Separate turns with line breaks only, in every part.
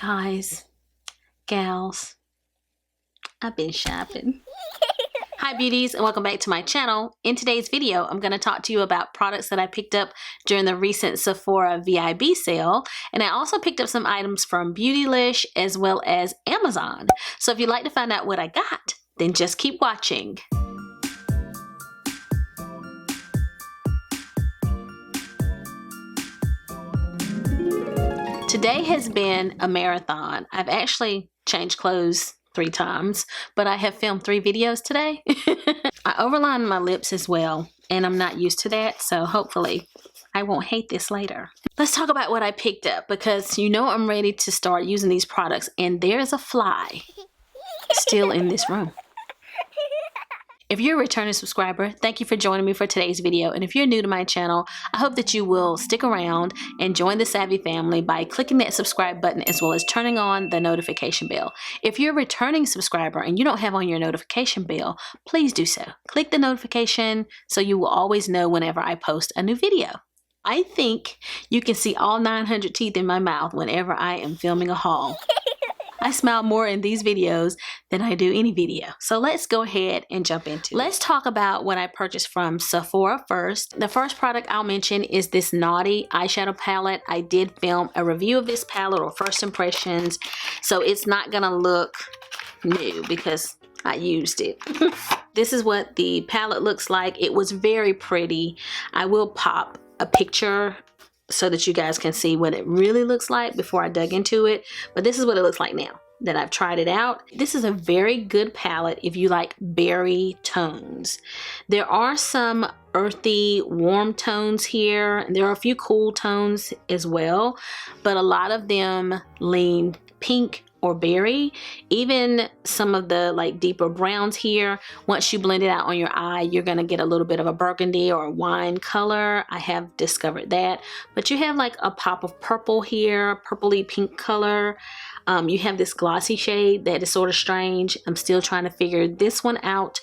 Guys, gals, I've been shopping. Hi beauties, and welcome back to my channel. In today's video, I'm going to talk to you about products that I picked up during the recent Sephora Vib sale, and I also picked up some items from Beautylish as well as Amazon. So if you'd like to find out what I got, then just keep watching. Today has been a marathon. I've actually changed clothes 3 times, but I have filmed 3 videos today. I overlined my lips as well, and I'm not used to that, so hopefully I won't hate this later. Let's talk about what I picked up, because you know I'm ready to start using these products, and there's a fly still in this room. If you're a returning subscriber, thank you for joining me for today's video. And if you're new to my channel, I hope that you will stick around and join the Savvy family by clicking that subscribe button as well as turning on the notification bell. If you're a returning subscriber and you don't have on your notification bell, please do so. Click the notification so you will always know whenever I post a new video. I think you can see all 900 teeth in my mouth whenever I am filming a haul. I smile more in these videos than I do any video. So let's go ahead and jump into it. Let's talk about what I purchased from Sephora first. The first product I'll mention is this Naughty eyeshadow palette. I did film a review of this palette, or first impressions, so it's not gonna look new because I used it. This is what the palette looks like. It was very pretty. I will pop a picture so that you guys can see what it really looks like before I dug into it. But this is what it looks like now that I've tried it out. This is a very good palette if you like berry tones. There are some earthy, warm tones here. And there are a few cool tones as well, but a lot of them lean pink or berry. Even some of the like deeper browns here, once you blend it out on your eye, you're gonna get a little bit of a burgundy or a wine color. I have discovered that. But you have like a pop of purple here, purpley pink color. You have this glossy shade that is sort of strange. I'm still trying to figure this one out,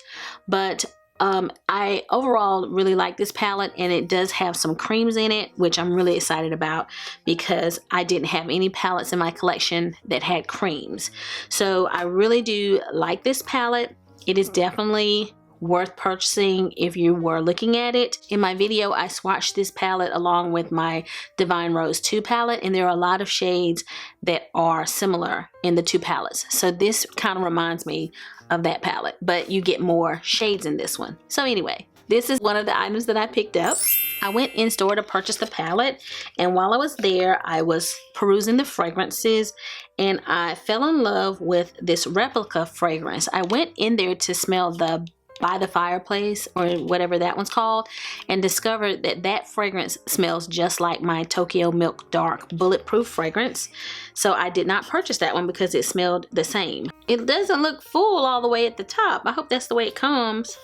but I overall really like this palette, and it does have some creams in it, which I'm really excited about because I didn't have any palettes in my collection that had creams. So I really do like this palette. It is definitely worth purchasing if you were looking at it. In my video, I swatched this palette along with my Divine Rose 2 palette, and there are a lot of shades that are similar in the 2 palettes. So this kind of reminds me of that palette, but you get more shades in this one. So anyway, this is one of the items that I picked up. I went in store to purchase the palette, and while I was there, I was perusing the fragrances, and I fell in love with this Replica fragrance. I went in there to smell the By the Fireplace, or whatever that one's called, and discovered that that fragrance smells just like my Tokyo Milk Dark Bulletproof fragrance. So I did not purchase that one because it smelled the same. It doesn't look full all the way at the top. I hope that's the way it comes.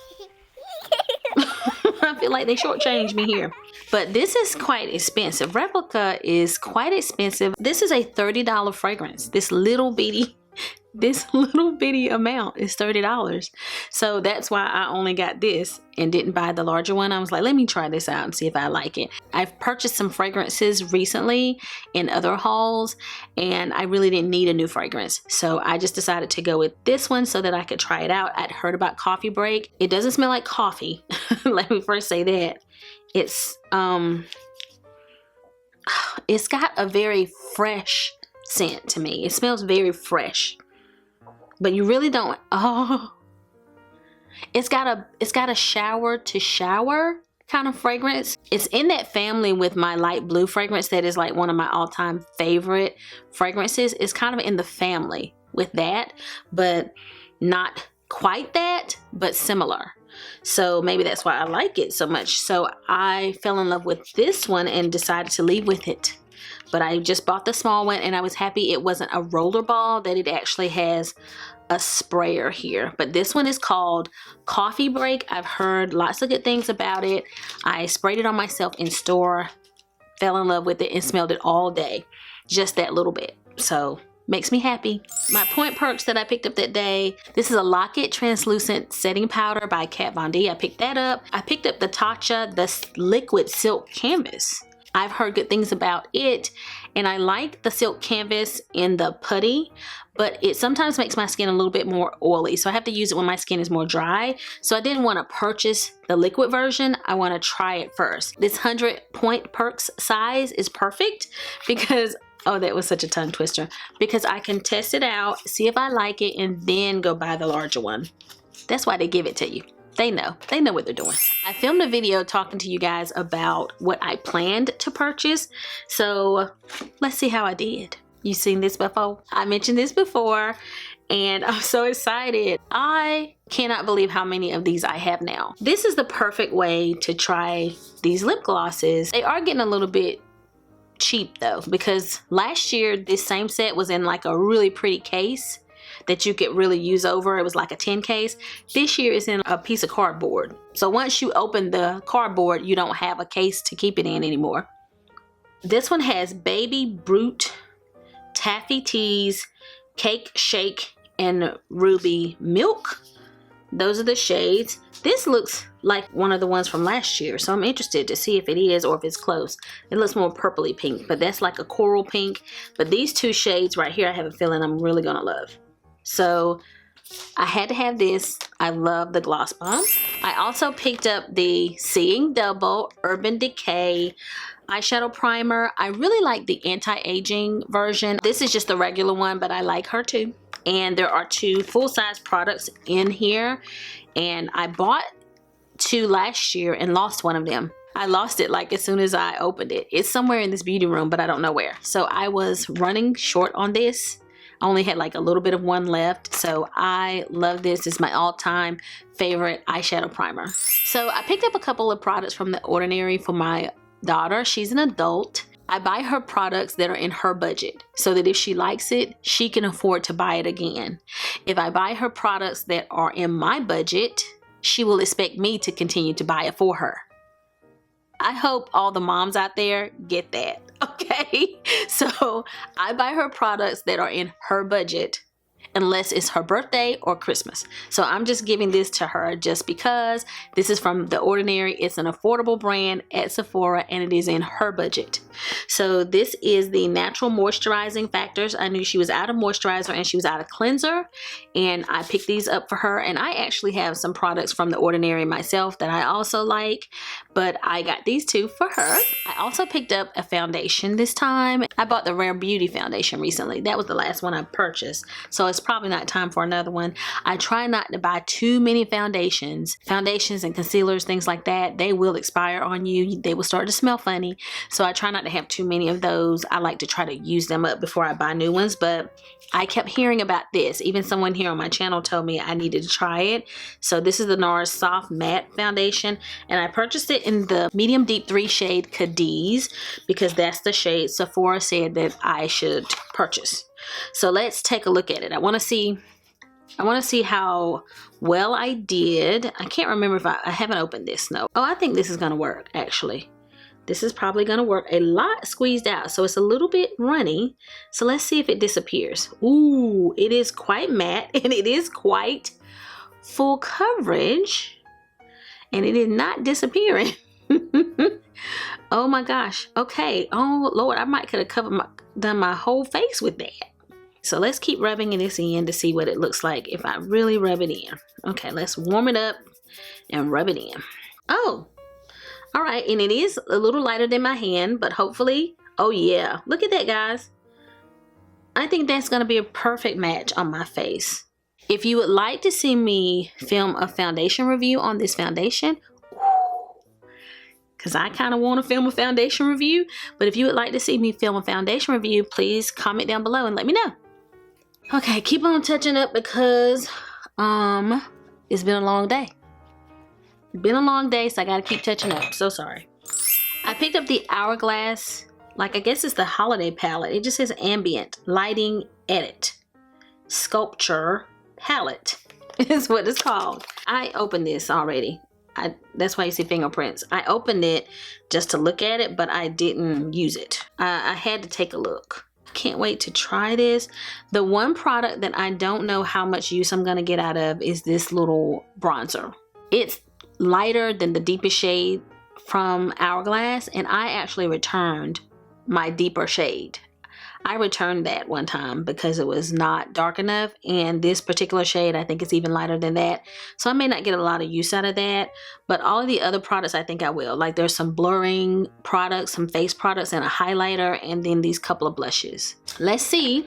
I feel like they shortchanged me here. But this is quite expensive. Replica is quite expensive. This is a $30 fragrance. This little bitty amount is $30. So that's why I only got this and didn't buy the larger one. I was like, let me try this out and see if I like it. I've purchased some fragrances recently in other hauls, and I really didn't need a new fragrance. So I just decided to go with this one so that I could try it out. I'd heard about Coffee Break. It doesn't smell like coffee. Let me first say that. It's got a very fresh scent to me. It smells very fresh. But you really don't, it's got a shower to shower kind of fragrance. It's in that family with my light blue fragrance that is like one of my all-time favorite fragrances. It's kind of in the family with that, but not quite that, but similar. So maybe that's why I like it so much. So I fell in love with this one and decided to leave with it. But I just bought the small one, and I was happy it wasn't a roller ball, that it actually has a sprayer here. But this one is called Coffee Break. I've heard lots of good things about it. I sprayed it on myself in store, fell in love with it, and smelled it all day. Just that little bit. So makes me happy. My point perks that I picked up that day, this is a Lock-It Translucent Setting Powder by Kat Von D. I picked that up. I picked up the TATCHA, the Liquid Silk Canvas. I've heard good things about it, And I like the silk canvas in the putty, but it sometimes makes my skin a little bit more oily. So I have to use it when my skin is more dry. So I didn't want to purchase the liquid version. I want to try it first. This 100 Point Perks size is perfect because, oh, that was such a tongue twister, because I can test it out, see if I like it, and then go buy the larger one. That's why they give it to you. They know what they're doing. I filmed a video talking to you guys about what I planned to purchase. So let's see how I did. You seen this before? I mentioned this before and I'm so excited. I cannot believe how many of these I have now. This is the perfect way to try these lip glosses. They are getting a little bit cheap though, because last year this same set was in like a really pretty case that you could really use over. It was like a 10 case. This year it's in a piece of cardboard. So once you open the cardboard, you don't have a case to keep it in anymore. This one has Baby Brute, Taffy Tease, Cake Shake, and Ruby Milk. Those are the shades. This looks like one of the ones from last year, so I'm interested to see if it is or if it's close. It looks more purpley pink, but that's like a coral pink. But these two shades right here, I have a feeling I'm really gonna love. So I had to have this. I love the Gloss Bomb. I also picked up the Seeing Double Urban Decay eyeshadow primer. I really like the anti-aging version. This is just the regular one, but I like her too. And there are two full-size products in here, and I bought two last year and lost one of them. I lost it like as soon as I opened it. It's somewhere in this beauty room, but I don't know where. So I was running short on this. I only had like a little bit of one left, so I love this. It's my all-time favorite eyeshadow primer. So I picked up a couple of products from The Ordinary for my daughter. She's an adult. I buy her products that are in her budget so that if she likes it, she can afford to buy it again. If I buy her products that are in my budget, she will expect me to continue to buy it for her. I hope all the moms out there get that, okay? So I buy her products that are in her budget unless it's her birthday or Christmas. So I'm just giving this to her just because this is from The Ordinary. It's an affordable brand at Sephora and it is in her budget. So this is the Natural Moisturizing Factors. I knew she was out of moisturizer and she was out of cleanser, and I picked these up for her. And I actually have some products from The Ordinary myself that I also like, but I got these two for her. I also picked up a foundation this time. I bought the Rare Beauty foundation recently. That was the last one I purchased, so it's probably not time for another one. I try not to buy too many foundations and concealers, things like that. They will expire on you. They will start to smell funny, so I try not to have too many of those. I like to try to use them up before I buy new ones, but I kept hearing about this. Even someone here on my channel told me I needed to try it. So this is the NARS Soft Matte Foundation, and I purchased it in the medium deep 3 shade Cadiz because that's the shade Sephora said that I should purchase. So let's take a look at it. I want to see how well I did. I can't remember if I haven't opened this. No. Oh, I think this is going to work actually. This is probably going to work. A lot squeezed out, so it's a little bit runny. So let's see if it disappears. Ooh, it is quite matte and it is quite full coverage, and it is not disappearing. Oh my gosh. Okay. Oh Lord, I might could have done my whole face with that. So let's keep rubbing this in to see what it looks like if I really rub it in. Okay, let's warm it up and rub it in. Oh, all right, and it is a little lighter than my hand, but hopefully, oh yeah, look at that, guys. I think that's gonna be a perfect match on my face. If you would like to see me film a foundation review on this foundation, because I kind of want to film a foundation review, but if you would like to see me film a foundation review, please comment down below and let me know. Okay, keep on touching up because it's been a long day. Been a long day, so I gotta keep touching up. So sorry. I picked up the Hourglass, like I guess it's the holiday palette. It just says Ambient Lighting Edit Sculpture Palette is what it's called. I opened this already. That's why you see fingerprints. I opened it just to look at it, but I didn't use it. I had to take a look. Can't wait to try this. The one product that I don't know how much use I'm gonna get out of is this little bronzer. It's lighter than the deepest shade from Hourglass, and I actually returned my deeper shade. I returned that one time because it was not dark enough, and this particular shade I think is even lighter than that, so I may not get a lot of use out of that, but all of the other products I think I will. Like there's some blurring products, some face products, and a highlighter, and then these couple of blushes. Let's see.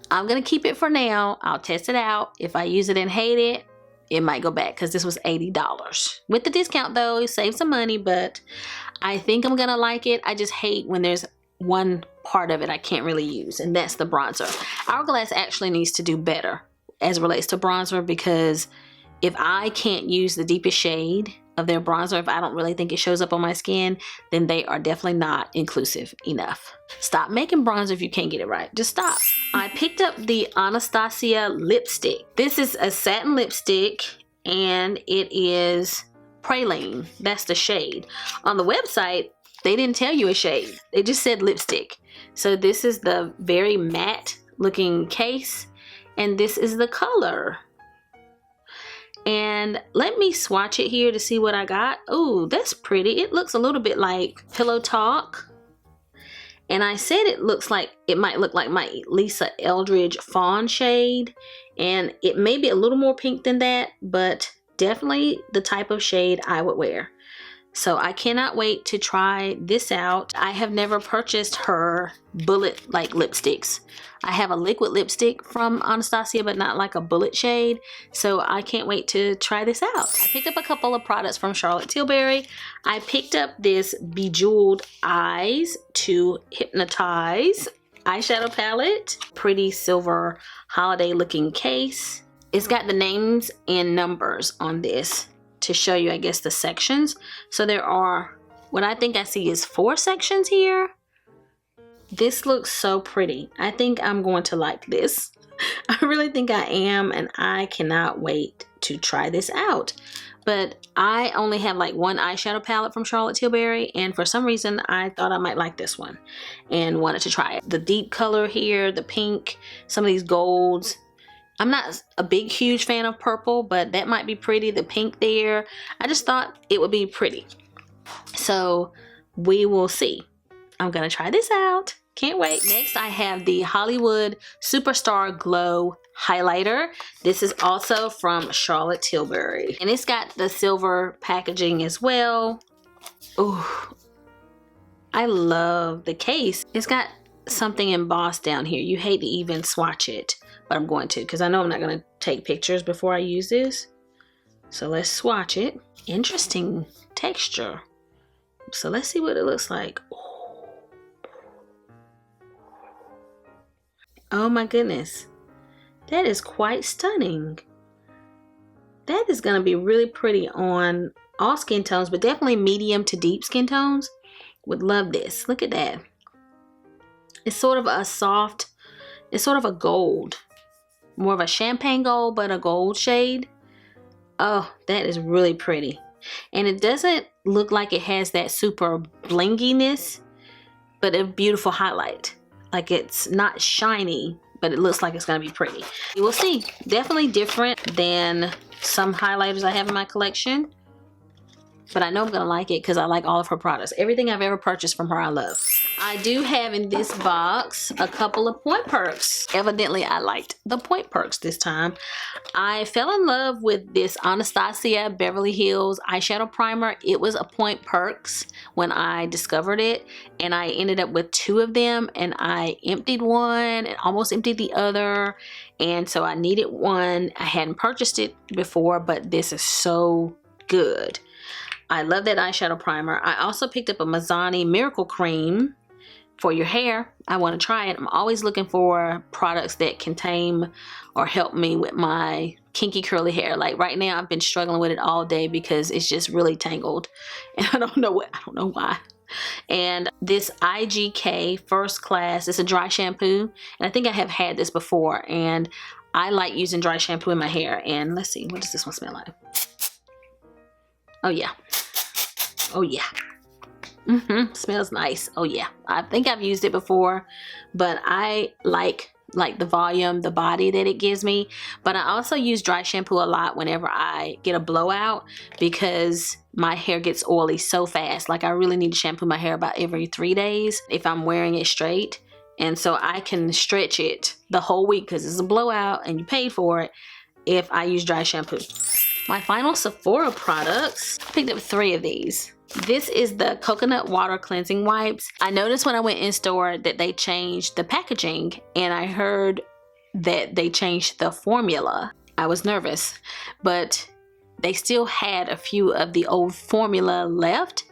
I'm gonna keep it for now. I'll test it out. If I use it and hate it, it might go back, because this was $80 with the discount though. You save some money, but I think I'm gonna like it. I just hate when there's one part of it I can't really use, and that's the bronzer. Hourglass actually needs to do better as it relates to bronzer, because if I can't use the deepest shade of their bronzer, if I don't really think it shows up on my skin, then they are definitely not inclusive enough. Stop making bronzer if you can't get it right. Just stop. I picked up the Anastasia lipstick. This is a satin lipstick, and it is Praline. That's the shade. On the website, they didn't tell you a shade. They just said lipstick. So this is the very matte looking case, and this is the color. And let me swatch it here to see what I got. Oh, that's pretty. It looks a little bit like Pillow Talk. And I said it looks like, it might look like my Lisa Eldridge Fawn shade. And it may be a little more pink than that, but definitely the type of shade I would wear. So I cannot wait to try this out. I have never purchased her bullet like lipsticks. I have a liquid lipstick from Anastasia, but not like a bullet shade. So I can't wait to try this out. I picked up a couple of products from Charlotte Tilbury. I picked up this Bejewelled Eyes to Hypnotize eyeshadow palette. Pretty silver holiday looking case. It's got the names and numbers on this to show you, I guess, the sections. So there are, what I think I see is 4 sections here. This looks so pretty. I think I'm going to like this. I really think I am, and I cannot wait to try this out. But I only have like one eyeshadow palette from Charlotte Tilbury, and for some reason I thought I might like this one and wanted to try it. The deep color here, the pink, some of these golds. I'm not a big, huge fan of purple, but that might be pretty. The pink there, I just thought it would be pretty. So we will see. I'm gonna try this out. Can't wait. Next, I have the Hollywood Superstar Glow highlighter. This is also from Charlotte Tilbury, and it's got the silver packaging as well. Ooh, I love the case. It's got something embossed down here. You hate to even swatch it, but I'm going to, because I know I'm not going to take pictures before I use this. So let's swatch it. Interesting texture. So let's see what it looks like. Oh my goodness. That is quite stunning. That is going to be really pretty on all skin tones, but definitely medium to deep skin tones. Would love this. Look at that. It's sort of a soft, it's sort of a gold. More of a champagne gold, but a gold shade. Oh, that is really pretty. And it doesn't look like it has that super blinginess, but a beautiful highlight. Like it's not shiny, but it looks like it's gonna be pretty. You will see. Definitely different than some highlighters I have in my collection. But I know I'm gonna like it because I like all of her products. Everything I've ever purchased from her, I love. I do have in this box a couple of point perks. Evidently, I liked the point perks this time. I fell in love with this Anastasia Beverly Hills eyeshadow primer. It was a point perks when I discovered it, and I ended up with 2 of them, and I emptied one and almost emptied the other, and so I needed one. I hadn't purchased it before, but this is so good. I love that eyeshadow primer. I also picked up a Mazzani Miracle Cream for your hair. I want to try it. I'm always looking for products that can tame or help me with my kinky curly hair. Like right now, I've been struggling with it all day because it's just really tangled, and I don't know why. And this IGK First Class, it's a dry shampoo, and I think I have had this before, and I like using dry shampoo in my hair. And let's see, what does this one smell like? Oh yeah. Oh yeah. Smells nice. Oh yeah. I think I've used it before, but I like the volume, the body that it gives me. But I also use dry shampoo a lot whenever I get a blowout, because my hair gets oily so fast. Like I really need to shampoo my hair about every 3 days if I'm wearing it straight. And so I can stretch it the whole week because it's a blowout and you paid for it if I use dry shampoo. My final Sephora products, I picked up 3 of these. This is the coconut water cleansing wipes. I noticed when I went in store that they changed the packaging, and I heard that they changed the formula. I was nervous, but they still had a few of the old formula left.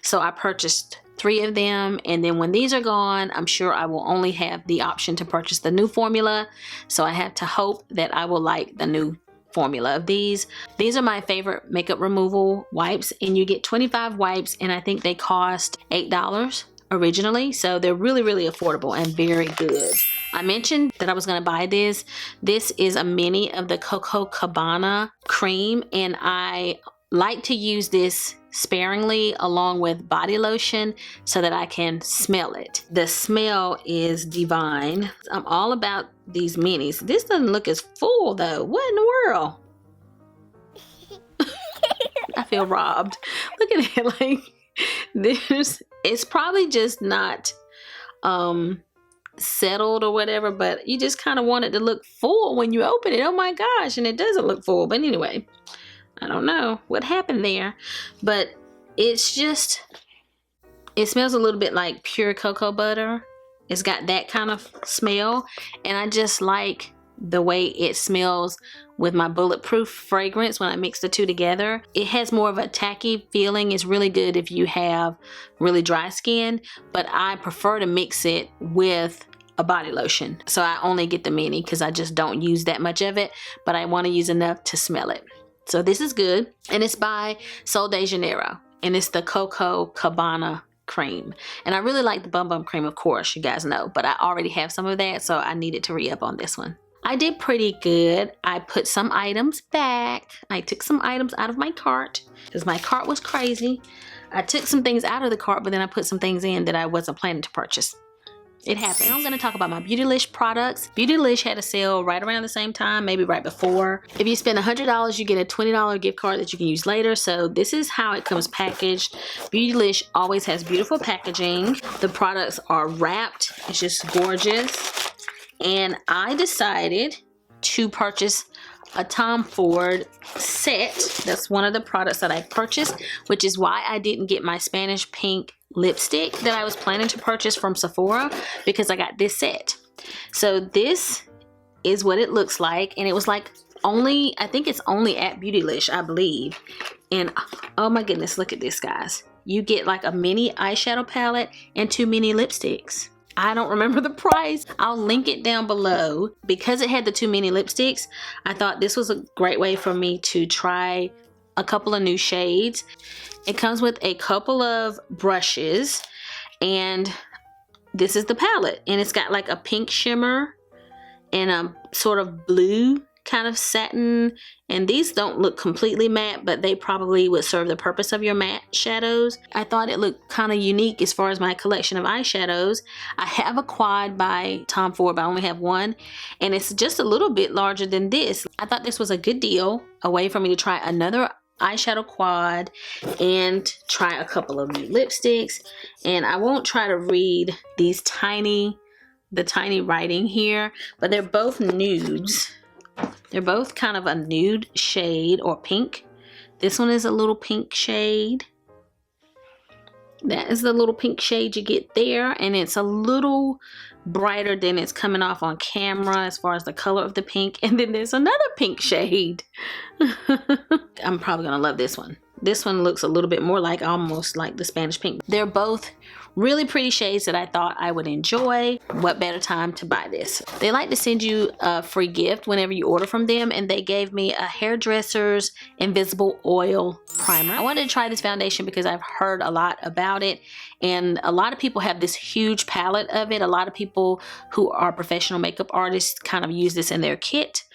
So I purchased 3 of them, and then when these are gone, I'm sure I will only have the option to purchase the new formula. So I have to hope that I will like the new formula of these. These are my favorite makeup removal wipes, and you get 25 wipes, and I think they cost $8 originally. So they're really, really affordable and very good. I mentioned that I was going to buy this. This is a mini of the Coco Cabana cream, and I like to use this sparingly along with body lotion so that I can smell it. The smell is divine. I'm all about these minis. This doesn't look as full though. What in the world? I feel robbed. Look at it. Like this, it's probably just not settled or whatever, but you just kind of want it to look full when you open it. Oh my gosh, and it doesn't look full. But anyway, I don't know what happened there, but it's just, it smells a little bit like pure cocoa butter. It's got that kind of smell, and I just like the way it smells with my bulletproof fragrance when I mix the two together. It has more of a tacky feeling. It's really good if you have really dry skin, but I prefer to mix it with a body lotion. So I only get the mini because I just don't use that much of it, but I want to use enough to smell it. So this is good, and it's by Sol de Janeiro, and it's the Coco Cabana cream. And I really like the Bum Bum cream, of course, you guys know, but I already have some of that, so I needed to re-up on this one. I did pretty good. I put some items back. I took some items out of my cart because my cart was crazy. I took some things out of the cart, but then I put some things in that I wasn't planning to purchase. It happened. Now I'm going to talk about my Beautylish products. Beautylish had a sale right around the same time, maybe right before. If you spend $100, you get a $20 gift card that you can use later. So this is how it comes packaged. Beautylish always has beautiful packaging. The products are wrapped. It's just gorgeous. And I decided to purchase a Tom Ford set. That's one of the products that I purchased, which is why I didn't get my Spanish pink lipstick that I was planning to purchase from Sephora, because I got this set. So this is what it looks like, and it was like only, I think it's only at Beautylish, I believe. And oh my goodness, look at this, guys. You get like a mini eyeshadow palette and 2 mini lipsticks. I don't remember the price. I'll link it down below. Because it had the 2 mini lipsticks, I thought this was a great way for me to try a couple of new shades. It comes with a couple of brushes, and this is the palette, and it's got like a pink shimmer and a sort of blue kind of satin, and these don't look completely matte, but they probably would serve the purpose of your matte shadows. I thought it looked kind of unique as far as my collection of eyeshadows. I have a quad by Tom Ford, but I only have one, and it's just a little bit larger than this. I thought this was a good deal, a way for me to try another eyeshadow quad and try a couple of new lipsticks. And I won't try to read these the tiny writing here, but they're both nudes. They're both kind of a nude shade or pink. This one is a little pink shade. That is the little pink shade you get there, and it's a little brighter than it's coming off on camera as far as the color of the pink. And then there's another pink shade. I'm probably gonna love this one. This one looks a little bit more like, almost like the Spanish pink. They're both really pretty shades that I thought I would enjoy. What better time to buy this? They like to send you a free gift whenever you order from them, and they gave me a Hairdresser's Invisible Oil Primer. I wanted to try this foundation because I've heard a lot about it, and a lot of people have this huge palette of it. A lot of people who are professional makeup artists kind of use this in their kit,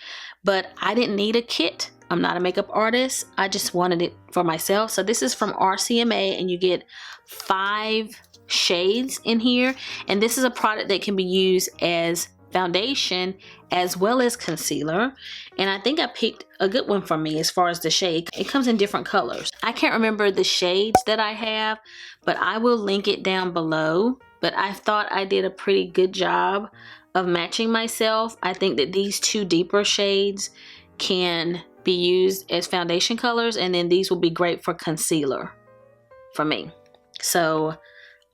but I didn't need a kit. I'm not a makeup artist. I just wanted it for myself. So this is from RCMA, and you get 5 shades in here, and this is a product that can be used as foundation as well as concealer, and I think I picked a good one for me as far as the shade. It comes in different colors. I can't remember the shades that I have, but I will link it down below. But I thought I did a pretty good job of matching myself. I think that these two deeper shades can be used as foundation colors, and then these will be great for concealer for me. So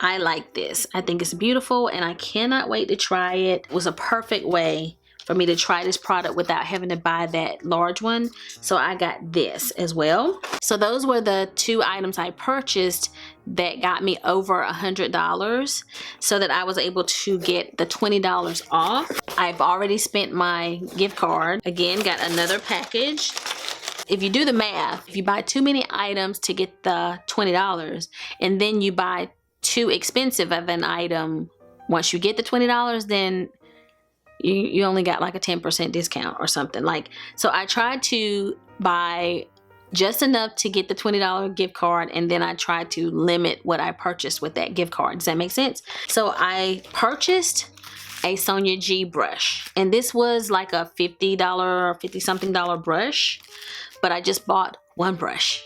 I like this. I think it's beautiful and I cannot wait to try it. It was a perfect way for me to try this product without having to buy that large one. So I got this as well. So those were the two items I purchased that got me over $100 so that I was able to get the $20 off. I've already spent my gift card. Again, got another package. If you do the math, if you buy too many items to get the $20 and then you buy too expensive of an item, once you get the $20, then you only got like a 10% discount or something. Like, so I tried to buy just enough to get the $20 gift card, and then I tried to limit what I purchased with that gift card. Does that make sense? So I purchased a SONIA G brush, and this was like a $50 or 50-something brush, but I just bought one brush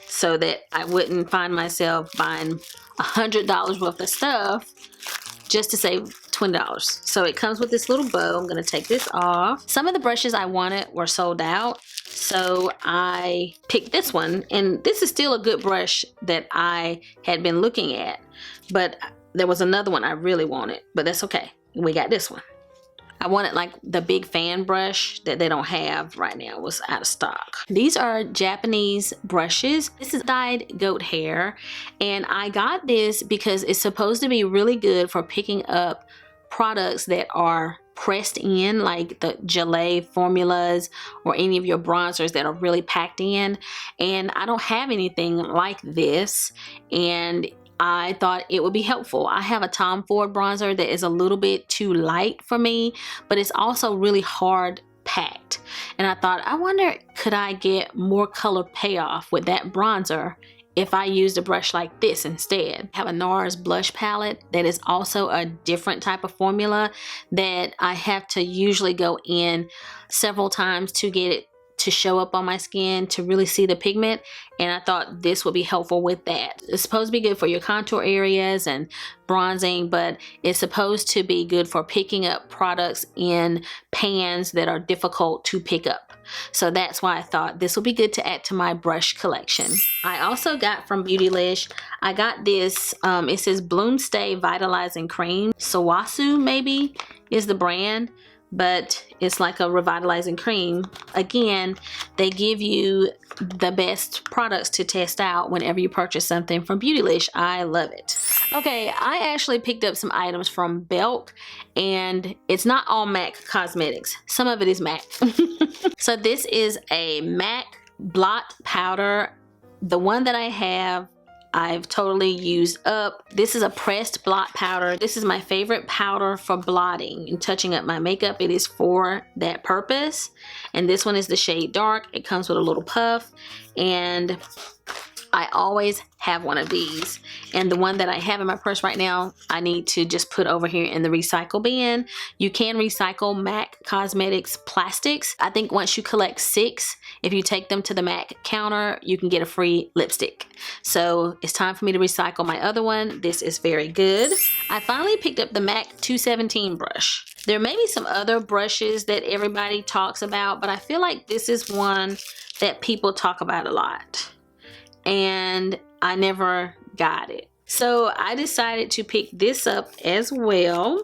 so that I wouldn't find myself buying $100 worth of stuff just to save $20. So it comes with this little bow. I'm gonna take this off. Some of the brushes I wanted were sold out, so I picked this one, and this is still a good brush that I had been looking at, but there was another one I really wanted, but that's okay. We got this one. I wanted like the big fan brush that they don't have right now. It was out of stock. These are Japanese brushes. This is dyed goat hair, and I got this because it's supposed to be really good for picking up products that are pressed in, like the gelée formulas or any of your bronzers that are really packed in, and I don't have anything like this, and I thought it would be helpful. I have a Tom Ford bronzer that is a little bit too light for me, but it's also really hard packed. And I thought, I wonder, could I get more color payoff with that bronzer if I used a brush like this instead? I have a NARS blush palette that is also a different type of formula that I have to usually go in several times to get it to show up on my skin to really see the pigment, and I thought this would be helpful with that. It's supposed to be good for your contour areas and bronzing, but it's supposed to be good for picking up products in pans that are difficult to pick up. So that's why I thought this will be good to add to my brush collection. I also got from Beautylish, I got this, it says Bloom Stay Vitalizing Cream. Sawasu maybe is the brand, but it's like a revitalizing cream. Again, they give you the best products to test out whenever you purchase something from Beautylish. I love it. Okay, I actually picked up some items from Belk, and it's not all MAC cosmetics. Some of it is MAC. So this is a MAC blot powder. The one that I have, I've totally used up. This is a pressed blot powder. This is my favorite powder for blotting and touching up my makeup. It is for that purpose. And this one is the shade Dark. It comes with a little puff, and I always have one of these. And the one that I have in my purse right now, I need to just put over here in the recycle bin. You can recycle MAC Cosmetics plastics. I think once you collect 6, if you take them to the MAC counter, you can get a free lipstick. So it's time for me to recycle my other one. This is very good. I finally picked up the MAC 217 brush. There may be some other brushes that everybody talks about, but I feel like this is one that people talk about a lot, and I never got it. So I decided to pick this up as well,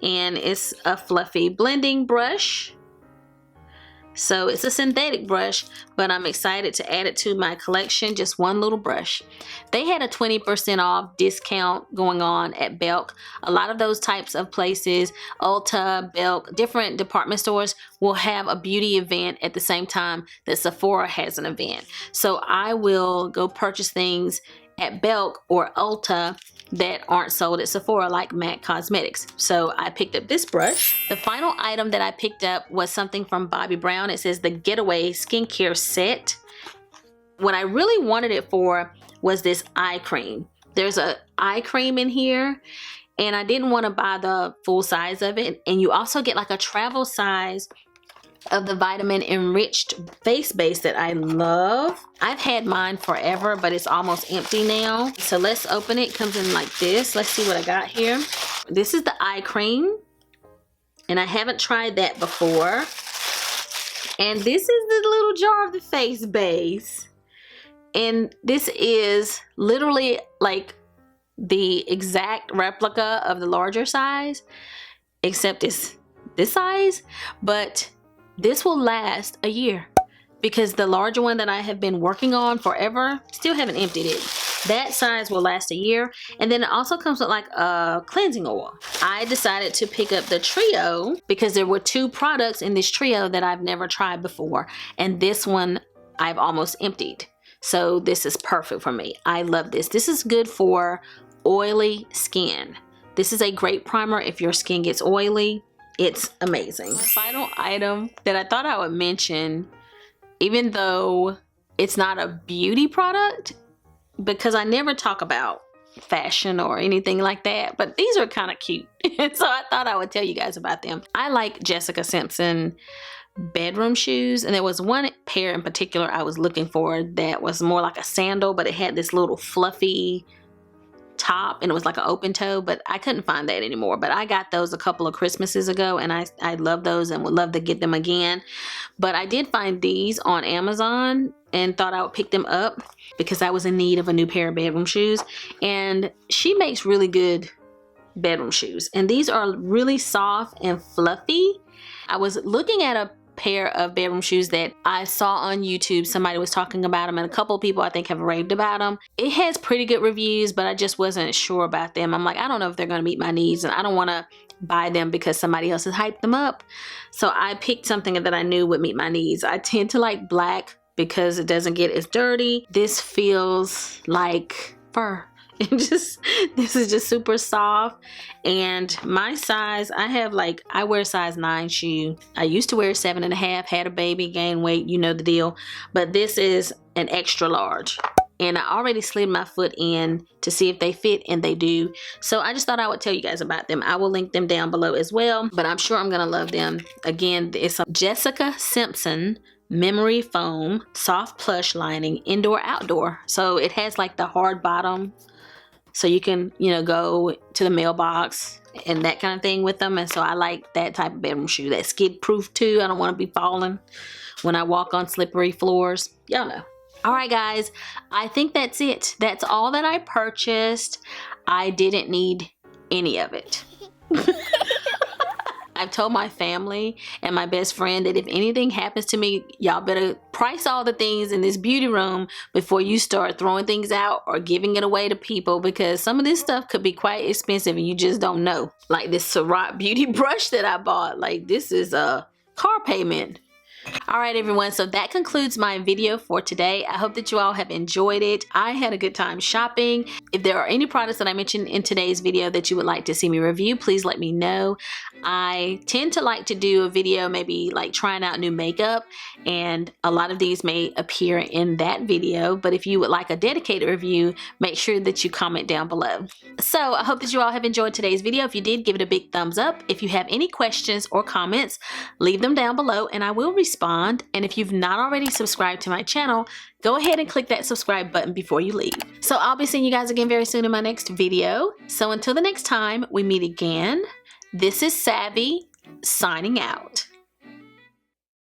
and it's a fluffy blending brush. So it's a synthetic brush, but I'm excited to add it to my collection. Just one little brush. They had a 20% off discount going on at Belk. A lot of those types of places, Ulta, Belk, different department stores will have a beauty event at the same time that Sephora has an event. So I will go purchase things at Belk or Ulta that aren't sold at Sephora, like MAC Cosmetics. So I picked up this brush. The final item that I picked up was something from Bobbi Brown. It says the Getaway Skincare Set. What I really wanted it for was this eye cream. There's a eye cream in here, and I didn't want to buy the full size of it. And you also get like a travel size of the vitamin enriched face base that I love. I've had mine forever, but it's almost empty now. So let's open it. It comes in like this. Let's see what I got here. This is the eye cream, and I haven't tried that before. And this is the little jar of the face base, and this is literally like the exact replica of the larger size, except it's this size. But this will last a year, because the larger one that I have been working on forever, still haven't emptied it. That size will last a year. And then it also comes with like a cleansing oil. I decided to pick up the trio because there were 2 products in this trio that I've never tried before, and this one I've almost emptied. So this is perfect for me. I love this. This is good for oily skin. This is a great primer if your skin gets oily. It's amazing. The final item that I thought I would mention, even though it's not a beauty product, because I never talk about fashion or anything like that, but these are kind of cute. So I thought I would tell you guys about them. I like Jessica Simpson bedroom shoes, and there was one pair in particular I was looking for that was more like a sandal, but it had this little fluffy top, and it was like an open toe, but I couldn't find that anymore. But I got those a couple of Christmases ago, and I love those and would love to get them again. But I did find these on Amazon and thought I would pick them up because I was in need of a new pair of bedroom shoes, and she makes really good bedroom shoes, and these are really soft and fluffy. I was looking at a pair of bedroom shoes that I saw on YouTube. Somebody was talking about them, and a couple of people I think have raved about them. It has pretty good reviews, but I just wasn't sure about them. I'm like, I don't know if they're going to meet my needs, and I don't want to buy them because somebody else has hyped them up. So I picked something that I knew would meet my needs. I tend to like black because it doesn't get as dirty. This feels like fur. This is just super soft, and my size, I wear size 9 shoe. I used to wear 7.5, had a baby, gained weight, you know the deal, but this is an extra large, and I already slid my foot in to see if they fit, and they do. So I just thought I would tell you guys about them. I will link them down below as well, but I'm sure I'm gonna love them. Again, it's a Jessica Simpson memory foam soft plush lining, indoor outdoor. So it has like the hard bottom, so you can, you know, go to the mailbox and that kind of thing with them. And so I like that type of bedroom shoe. That's skid proof too. I don't want to be falling when I walk on slippery floors. Y'all know. All right, guys, I think that's it. That's all that I purchased. I didn't need any of it. I've told my family and my best friend that if anything happens to me, y'all better price all the things in this beauty room before you start throwing things out or giving it away to people, because some of this stuff could be quite expensive and you just don't know. Like this Ciroc beauty brush that I bought, like this is a car payment. All right, everyone, so that concludes my video for today. I hope that you all have enjoyed it. I had a good time shopping. If there are any products that I mentioned in today's video that you would like to see me review, please let me know. I tend to like to do a video maybe like trying out new makeup, and a lot of these may appear in that video, but if you would like a dedicated review, make sure that you comment down below. So I hope that you all have enjoyed today's video. If you did, give it a big thumbs up. If you have any questions or comments, leave them down below and I will respond. And if you've not already subscribed to my channel, go ahead and click that subscribe button before you leave. So I'll be seeing you guys again very soon in my next video. So until the next time we meet again, this is Savvy signing out.